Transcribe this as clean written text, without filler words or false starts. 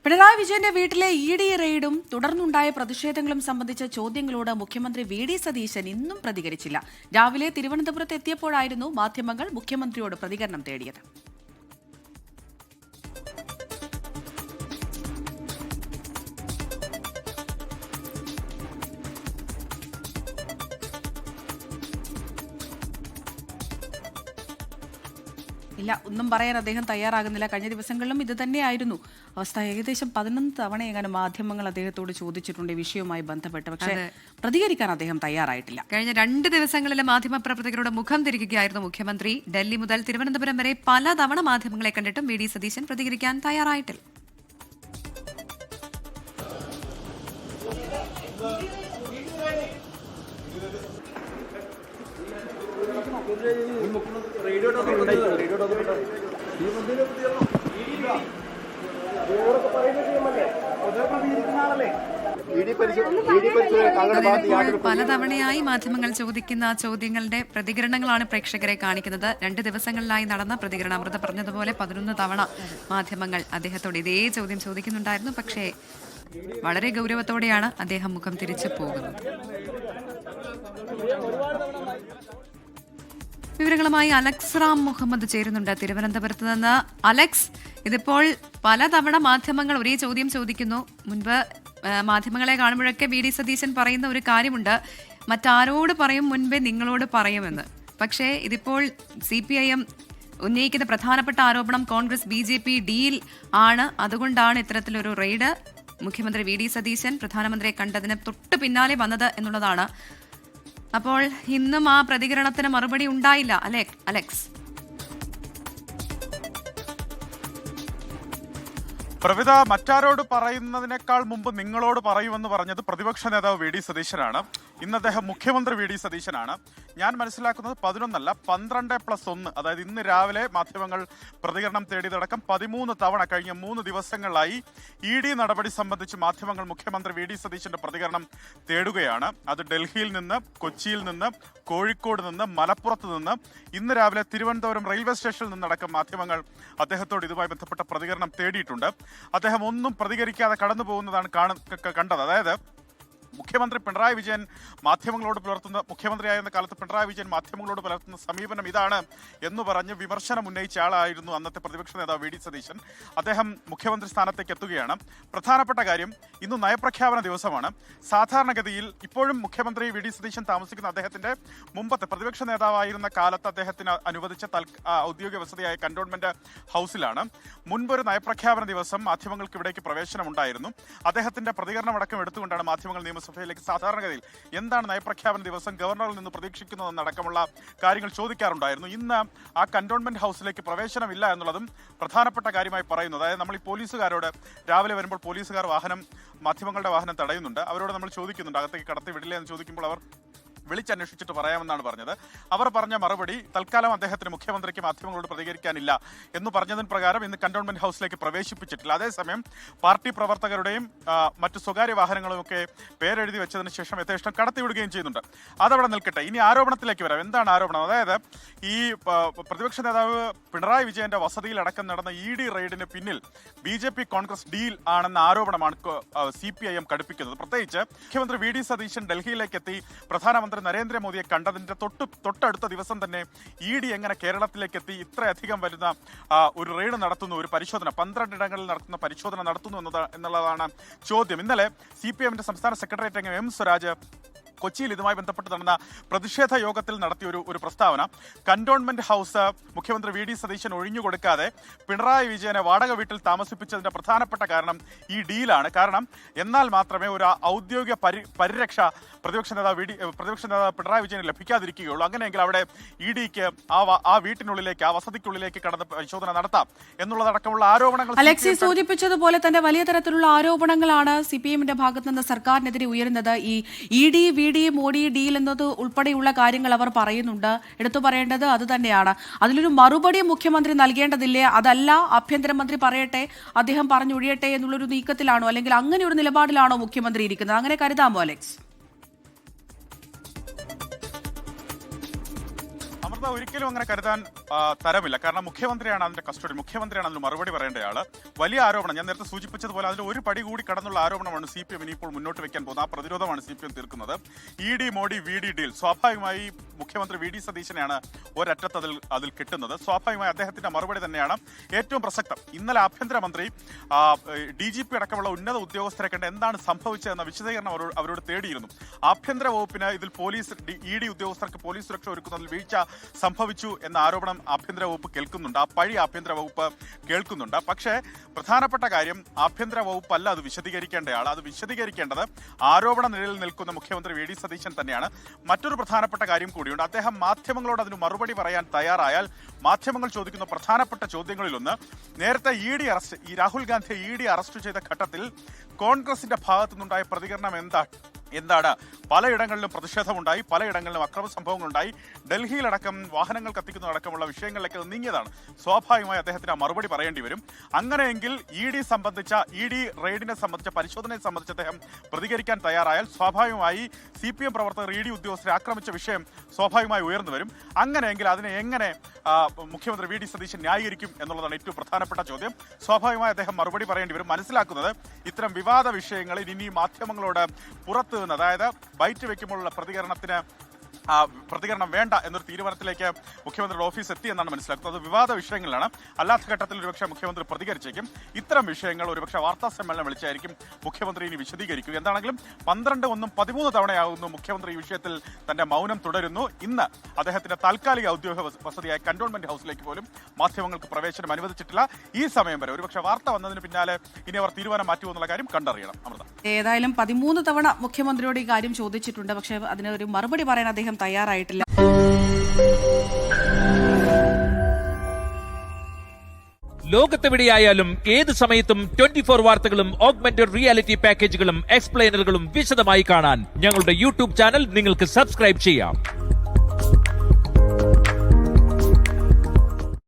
പിണറായി വിജയന്റെ വീട്ടിലെ ഇഡി റെയ്ഡും തുടർന്നുണ്ടായ പ്രതിഷേധങ്ങളും സംബന്ധിച്ച ചോദ്യങ്ങളോട് മുഖ്യമന്ത്രി വി.ഡി. സതീശൻ ഇന്നും പ്രതികരിച്ചില്ല. രാവിലെ തിരുവനന്തപുരത്ത് എത്തിയപ്പോഴായിരുന്നു മാധ്യമങ്ങൾ മുഖ്യമന്ത്രിയോട് പ്രതികരണം തേടിയത്. ഇല്ല, ഒന്നും പറയാൻ അദ്ദേഹം തയ്യാറാകുന്നില്ല. കഴിഞ്ഞ ദിവസങ്ങളിലും ഇത് തന്നെയായിരുന്നു അവസ്ഥ. ഏകദേശം 11 തവണ എങ്ങനെ മാധ്യമങ്ങൾ അദ്ദേഹത്തോട് ചോദിച്ചിട്ടുണ്ട് ഈ വിഷയവുമായി ബന്ധപ്പെട്ട്. പക്ഷേ പ്രതികരിക്കാൻ അദ്ദേഹം തയ്യാറായിട്ടില്ല. കഴിഞ്ഞ 2 ദിവസങ്ങളിലെ മാധ്യമപ്രവർത്തകരുടെ മുഖം തിരിക്കുകയായിരുന്നു മുഖ്യമന്ത്രി. ഡൽഹി മുതൽ തിരുവനന്തപുരം വരെ പലതവണ മാധ്യമങ്ങളെ കണ്ടിട്ടും വി.ഡി. സതീശൻ പ്രതികരിക്കാൻ തയ്യാറായിട്ടില്ല. പലതവണയായി മാധ്യമങ്ങൾ ചോദിക്കുന്ന ചോദ്യങ്ങളുടെ പ്രതികരണങ്ങളാണ് പ്രേക്ഷകരെ കാണിക്കുന്നത്. 2 ദിവസങ്ങളിലായി നടന്ന പ്രതികരണം അമൃത പറഞ്ഞതുപോലെ 11 തവണ മാധ്യമങ്ങൾ അദ്ദേഹത്തോട് ഇതേ ചോദ്യം ചോദിക്കുന്നുണ്ടായിരുന്നു. പക്ഷേ വളരെ ഗൗരവത്തോടെയാണ് അദ്ദേഹം മുഖം തിരിച്ചു പോകുന്നത്. വിവരങ്ങളുമായി അലക്സ് റാം മുഹമ്മദ് ചേരുന്നുണ്ട് തിരുവനന്തപുരത്ത് നിന്ന്. അലക്സ്, ഇതിപ്പോൾ പലതവണ മാധ്യമങ്ങൾ ഒരേ ചോദ്യം ചോദിക്കുന്നു. മുൻപ് മാധ്യമങ്ങളെ കാണുമ്പോഴൊക്കെ വി.ഡി. സതീശൻ പറയുന്ന ഒരു കാര്യമുണ്ട്, മറ്റാരോട് പറയും മുൻപേ നിങ്ങളോട് പറയുമെന്ന്. പക്ഷേ ഇതിപ്പോൾ CPIM ഉന്നയിക്കുന്ന പ്രധാനപ്പെട്ട ആരോപണം കോൺഗ്രസ് BJP ഡീൽ ആണ്. അതുകൊണ്ടാണ് ഇത്തരത്തിലൊരു റെയ്ഡ്. മുഖ്യമന്ത്രി വി.ഡി. സതീശൻ പ്രധാനമന്ത്രിയെ കണ്ടതിന് തൊട്ട് പിന്നാലെ വന്നത് എന്നുള്ളതാണ്. അപ്പോൾ ഇന്നും ആ പ്രതികരണത്തിന് മറുപടി ഉണ്ടായില്ല അല്ലേ അലക്സ്? പ്രവിത, മറ്റാരോട് പറയുന്നതിനേക്കാൾ മുമ്പ് നിങ്ങളോട് പറയുമെന്ന് പറഞ്ഞത് പ്രതിപക്ഷ നേതാവ് വി.ഡി. സതീശനാണ്. ഇന്ന് അദ്ദേഹം മുഖ്യമന്ത്രി വി.ഡി. സതീശനാണ്. ഞാൻ മനസ്സിലാക്കുന്നത് 11 12+1, അതായത് ഇന്ന് രാവിലെ മാധ്യമങ്ങൾ പ്രതികരണം തേടിയതടക്കം 13 തവണ കഴിഞ്ഞ 3 ദിവസങ്ങളിലായി ED നടപടി സംബന്ധിച്ച് മാധ്യമങ്ങൾ മുഖ്യമന്ത്രി വി.ഡി. സതീശന്റെ പ്രതികരണം തേടുകയാണ്. അത് ഡൽഹിയിൽ നിന്ന്, കൊച്ചിയിൽ നിന്ന്, കോഴിക്കോട് നിന്ന്, മലപ്പുറത്ത് നിന്ന്, ഇന്ന് രാവിലെ തിരുവനന്തപുരം റെയിൽവേ സ്റ്റേഷനിൽ നിന്നടക്കം മാധ്യമങ്ങൾ അദ്ദേഹത്തോട് ഇതുമായി ബന്ധപ്പെട്ട പ്രതികരണം തേടിയിട്ടുണ്ട്. അദ്ദേഹം ഒന്നും പ്രതികരിക്കാതെ കടന്നു പോകുന്നതാണ് കണ്ടത്. അതായത് മുഖ്യമന്ത്രി പിണറായി വിജയൻ മാധ്യമങ്ങളോട് പുലർത്തുന്ന, മുഖ്യമന്ത്രിയായിരുന്ന കാലത്ത് പിണറായി വിജയൻ മാധ്യമങ്ങളോട് പുലർത്തുന്ന സമീപനം ഇതാണ് എന്ന് പറഞ്ഞ് വിമർശനം ഉന്നയിച്ച ആളായിരുന്നു അന്നത്തെ പ്രതിപക്ഷ നേതാവ് വി.ഡി. സതീശൻ. അദ്ദേഹം മുഖ്യമന്ത്രി സ്ഥാനത്തേക്ക് എത്തുകയാണ്. പ്രധാനപ്പെട്ട കാര്യം, ഇന്ന് നയപ്രഖ്യാപന ദിവസമാണ്. സാധാരണഗതിയിൽ ഇപ്പോഴും മുഖ്യമന്ത്രി വി.ഡി. സതീശൻ താമസിക്കുന്ന അദ്ദേഹത്തിന്റെ മുമ്പത്തെ പ്രതിപക്ഷ നേതാവായിരുന്ന കാലത്ത് അദ്ദേഹത്തിന് അനുവദിച്ച ഔദ്യോഗിക വസതിയായ കന്റോൺമെന്റ് ഹൗസിലാണ്. മുൻപൊരു നയപ്രഖ്യാപന ദിവസം മാധ്യമങ്ങൾക്ക് ഇവിടേക്ക് പ്രവേശനം ഉണ്ടായിരുന്നു. അദ്ദേഹത്തിന്റെ പ്രതികരണം അടക്കം എടുത്തുകൊണ്ടാണ് മാധ്യമങ്ങൾ നിയമസഭയിലേക്ക് സാധാരണഗതിയിൽ എന്താണ് നയപ്രഖ്യാപന ദിവസം ഗവർണറിൽ നിന്ന് പ്രതീക്ഷിക്കുന്നതെന്നടക്കമുള്ള കാര്യങ്ങൾ ചോദിക്കാറുണ്ടായിരുന്നു. ഇന്ന് ആ കന്റോൺമെന്റ് ഹൗസിലേക്ക് പ്രവേശനമില്ല എന്നുള്ളതും പ്രധാനപ്പെട്ട കാര്യമായി പറയുന്നു. അതായത് നമ്മൾ ഈ പോലീസുകാരോട് രാവിലെ വരുമ്പോൾ പോലീസുകാർ മാധ്യമങ്ങളുടെ വാഹനം തടയുന്നുണ്ട്. അവരോട് നമ്മൾ ചോദിക്കുന്നുണ്ട് അകത്തേക്ക് കടത്തി വിടില്ല എന്ന് ചോദിക്കുമ്പോൾ അവർ വിളിച്ചന്വേഷിച്ചിട്ട് പറയാമെന്നാണ് പറഞ്ഞത്. അവർ പറഞ്ഞ മറുപടി, തൽക്കാലം അദ്ദേഹത്തിന് മുഖ്യമന്ത്രിക്ക് മാധ്യമങ്ങളോട് പ്രതികരിക്കാനില്ല എന്ന് പറഞ്ഞതിന് പ്രകാരം ഇന്ന് കന്റോൺമെന്റ് ഹൗസിലേക്ക് പ്രവേശിപ്പിച്ചിട്ടില്ല. അതേസമയം പാർട്ടി പ്രവർത്തകരുടെയും മറ്റു സ്വകാര്യ വാഹനങ്ങളുമൊക്കെ പേരെഴുതി വെച്ചതിന് ശേഷം യഥേഷ്ടം കടത്തിവിടുകയും ചെയ്യുന്നുണ്ട്. അതവിടെ നിൽക്കട്ടെ. ഇനി ആരോപണത്തിലേക്ക് വരാം. എന്താണ് ആരോപണം? അതായത് ഈ പ്രതിപക്ഷ നേതാവ് പിണറായി വിജയന്റെ വസതിയിലടക്കം നടന്ന ED റെയ്ഡിന് പിന്നിൽ BJP കോൺഗ്രസ് ഡീൽ ആണെന്ന ആരോപണമാണ് CPIM കടുപ്പിക്കുന്നത്. പ്രത്യേകിച്ച് മുഖ്യമന്ത്രി വി.ഡി. സതീശൻ ഡൽഹിയിലേക്ക് എത്തി പ്രധാനമന്ത്രി നരേന്ദ്രമോദിയെ കണ്ടതിന്റെ തൊട്ടടുത്ത ദിവസം തന്നെ ED എങ്ങനെ കേരളത്തിലേക്ക് എത്തി ഇത്രയധികം വരുന്ന ഒരു റെയ്ഡ് നടത്തുന്നു, ഒരു പരിശോധന 12 ഇടങ്ങളിൽ നടത്തുന്ന പരിശോധന നടത്തുന്നു എന്നുള്ളതാണ് ചോദ്യം. ഇന്നലെ CPIMന്റെ സംസ്ഥാന സെക്രട്ടേറിയറ്റ് അംഗം M. സ്വരാജ് കൊച്ചിയിൽ ഇതുമായി ബന്ധപ്പെട്ട് നടന്ന പ്രതിഷേധ യോഗത്തിൽ നടത്തിയ ഒരു പ്രസ്താവന, കന്റോൺമെന്റ് ഹൗസ് മുഖ്യമന്ത്രി വി.ഡി. സതീശൻ ഒഴിഞ്ഞുകൊടുക്കാതെ പിണറായി വിജയനെ വാടക വീട്ടിൽ താമസിപ്പിച്ചതിന്റെ പ്രധാനപ്പെട്ട കാരണം ഈ ഡീലാണ്. കാരണം എന്നാൽ മാത്രമേ ഒരു ഔദ്യോഗിക പരിരക്ഷ പ്രതിപക്ഷ നേതാവ് പിണറായി വിജയന് ലഭിക്കാതിരിക്കുകയുള്ളൂ. അങ്ങനെയെങ്കിൽ അവിടെ EDക്ക് ആ വീട്ടിനുള്ളിലേക്ക്, ആ വസതിക്കുള്ളിലേക്ക് കടന്ന് പരിശോധന നടത്താം എന്നുള്ളതടക്കമുള്ള ആരോപണങ്ങൾ അലക്സി സൂചിപ്പിച്ചതുപോലെ തന്നെ വലിയ തരത്തിലുള്ള ആരോപണങ്ങളാണ് CPIMന്റെ ഭാഗത്ത് നിന്ന് സർക്കാരിനെതിരെ ഉയരുന്നത്. ഈ ED മോഡി ഡീൽ എന്നത് ഉൾപ്പെടെയുള്ള കാര്യങ്ങൾ അവർ പറയുന്നുണ്ട്. എടുത്തു പറയേണ്ടത് അത് തന്നെയാണ്. അതിലൊരു മറുപടി മുഖ്യമന്ത്രി നൽകേണ്ടതില്ലേ? അതല്ല ആഭ്യന്തരമന്ത്രി പറയട്ടെ, അദ്ദേഹം പറഞ്ഞൊഴിയട്ടെ എന്നുള്ളൊരു നീക്കത്തിലാണോ, അല്ലെങ്കിൽ അങ്ങനെ ഒരു നിലപാടിലാണോ മുഖ്യമന്ത്രി ഇരിക്കുന്നത്? അങ്ങനെ കരുതാമോ അലക്സ്? അമൃത ഒരിക്കലും അങ്ങനെ കരുതാൻ തരമില്ല. കാരണം മുഖ്യമന്ത്രിയാണ് അതിന്റെ കസ്റ്റഡി, മുഖ്യമന്ത്രിയാണ് അതിന് മറുപടി പറയേണ്ടയാള്. വലിയ ആരോപണം, ഞാൻ നേരത്തെ സൂചിപ്പിച്ചതുപോലെ അതിൽ ഒരു പടി കൂടി കടന്നുള്ള ആരോപണമാണ് CPM ഇനിയിപ്പോൾ മുന്നോട്ട് വെക്കാൻ പോകുന്നത്. ആ പ്രതിരോധമാണ് CPM തീർക്കുന്നത്. ED മോഡി VD ഡീൽ സ്വാഭാവികമായി മുഖ്യമന്ത്രി VD സതീശനെയാണ് ഒരറ്റത്ത് അതിൽ കിട്ടുന്നത്. സ്വാഭാവികമായി അദ്ദേഹത്തിന്റെ മറുപടി തന്നെയാണ് ഏറ്റവും പ്രസക്തം. ഇന്നലെ ആഭ്യന്തരമന്ത്രി DGP അടക്കമുള്ള ഉന്നത ഉദ്യോഗസ്ഥരെ കണ്ട് എന്താണ് സംഭവിച്ചതെന്ന വിശദീകരണം അവരോട് തേടിയിരുന്നു. ആഭ്യന്തര വകുപ്പിന് ഇതിൽ ED ഉദ്യോഗസ്ഥർക്ക് പോലീസ് സുരക്ഷ ഒരുക്കുന്നതിൽ വീഴ്ച സംഭവിച്ചു എന്ന ആരോപണം ആഭ്യന്തര വകുപ്പ് കേൾക്കുന്നുണ്ട്. ആ പഴി ആഭ്യന്തര വകുപ്പ് കേൾക്കുന്നുണ്ട്. പക്ഷേ പ്രധാനപ്പെട്ട കാര്യം ആഭ്യന്തര വകുപ്പല്ല അത് വിശദീകരിക്കേണ്ടയാൾ. അത് വിശദീകരിക്കേണ്ടത് ആരോപണ നിഴലിൽ നിൽക്കുന്ന മുഖ്യമന്ത്രി VD സതീശൻ തന്നെയാണ്. മറ്റൊരു പ്രധാനപ്പെട്ട കാര്യം കൂടിയുണ്ട്. അദ്ദേഹം മാധ്യമങ്ങളോട് അതിന് മറുപടി പറയാൻ തയ്യാറായാൽ മാധ്യമങ്ങൾ ചോദിക്കുന്ന പ്രധാനപ്പെട്ട ചോദ്യങ്ങളിലൊന്ന്, നേരത്തെ ഈ രാഹുൽ ഗാന്ധി ED അറസ്റ്റ് ചെയ്ത ഘട്ടത്തിൽ കോൺഗ്രസിന്റെ ഭാഗത്തുനിന്നുണ്ടായ പ്രതികരണം എന്താണ്? പലയിടങ്ങളിലും പ്രതിഷേധമുണ്ടായി, പലയിടങ്ങളിലും അക്രമ സംഭവങ്ങളുണ്ടായി, ഡൽഹിയിലടക്കം വാഹനങ്ങൾ കത്തിക്കുന്നതടക്കമുള്ള വിഷയങ്ങളിലേക്ക് നീങ്ങിയതാണ്. സ്വാഭാവികമായി അദ്ദേഹത്തിന് ആ മറുപടി പറയേണ്ടി വരും. അങ്ങനെയെങ്കിൽ ED റെയ്ഡിനെ സംബന്ധിച്ച പരിശോധനയെ സംബന്ധിച്ച് അദ്ദേഹം പ്രതികരിക്കാൻ തയ്യാറായാൽ സ്വാഭാവികമായി CPM പ്രവർത്തകർ ED ഉദ്യോഗസ്ഥരെ ആക്രമിച്ച വിഷയം സ്വാഭാവികമായി ഉയർന്നു വരും. അങ്ങനെയെങ്കിൽ അതിനെ എങ്ങനെ മുഖ്യമന്ത്രി VD സതീശൻ ന്യായീകരിക്കും എന്നുള്ളതാണ് ഏറ്റവും പ്രധാനപ്പെട്ട ചോദ്യം. സ്വാഭാവികമായി അദ്ദേഹം മറുപടി പറയേണ്ടി വരും. മനസ്സിലാക്കുന്നത് ഇത്തരം വിവാദ വിഷയങ്ങളിൽ ഇനി മാധ്യമങ്ങളോട് പുറത്ത് നിന്ന്, അതായത് ബൈറ്റ് വെക്കുമ്പോഴുള്ള പ്രതികരണം വേണ്ട എന്നൊരു തീരുമാനത്തിലേക്ക് മുഖ്യമന്ത്രിയുടെ ഓഫീസ് എത്തി എന്നാണ് മനസ്സിലാക്കുന്നത്. അത് വിവാദ വിഷയങ്ങളിലാണ്. അല്ലാത്ത ഘട്ടത്തിൽ ഒരുപക്ഷെ മുഖ്യമന്ത്രി പ്രതികരിച്ചേക്കും. ഇത്തരം വിഷയങ്ങൾ ഒരുപക്ഷെ വാർത്താ സമ്മേളനം വിളിച്ചായിരിക്കും മുഖ്യമന്ത്രി ഇനി വിശദീകരിക്കും. എന്താണെങ്കിലും 12 ഒന്നും 13 തവണയാകുന്നു മുഖ്യമന്ത്രി ഈ വിഷയത്തിൽ തന്റെ മൗനം തുടരുന്നു. ഇന്ന് അദ്ദേഹത്തിന്റെ താൽക്കാലിക ഔദ്യോഗിക വസതിയായ കന്റോൺമെന്റ് ഹൗസിലേക്ക് പോലും മാധ്യമങ്ങൾക്ക് പ്രവേശനം അനുവദിച്ചിട്ടില്ല. ഈ സമയം വരെ ഒരുപക്ഷെ വാർത്ത വന്നതിന് പിന്നാലെ ഇനി അവർ തീരുമാനം മാറ്റുമെന്നുള്ള കാര്യം കണ്ടറിയണം. അമൃത, ഏതായാലും 13 തവണ മുഖ്യമന്ത്രിയോട് ഈ കാര്യം ചോദിച്ചിട്ടുണ്ട്. പക്ഷേ അതിനൊരു മറുപടി പറയാൻ അദ്ദേഹം തയ്യാറായിട്ടില്ല. ലോകത്തെവിടെയായാലും ഏത് സമയത്തും 24 വാർത്തകളും ഓഗ്മെന്റഡ് റിയാലിറ്റി പാക്കേജുകളും എക്സ്പ്ലെയിനറുകളും വിശദമായി കാണാൻ ഞങ്ങളുടെ YouTube ചാനൽ നിങ്ങൾക്ക് സബ്സ്ക്രൈബ് ചെയ്യാം.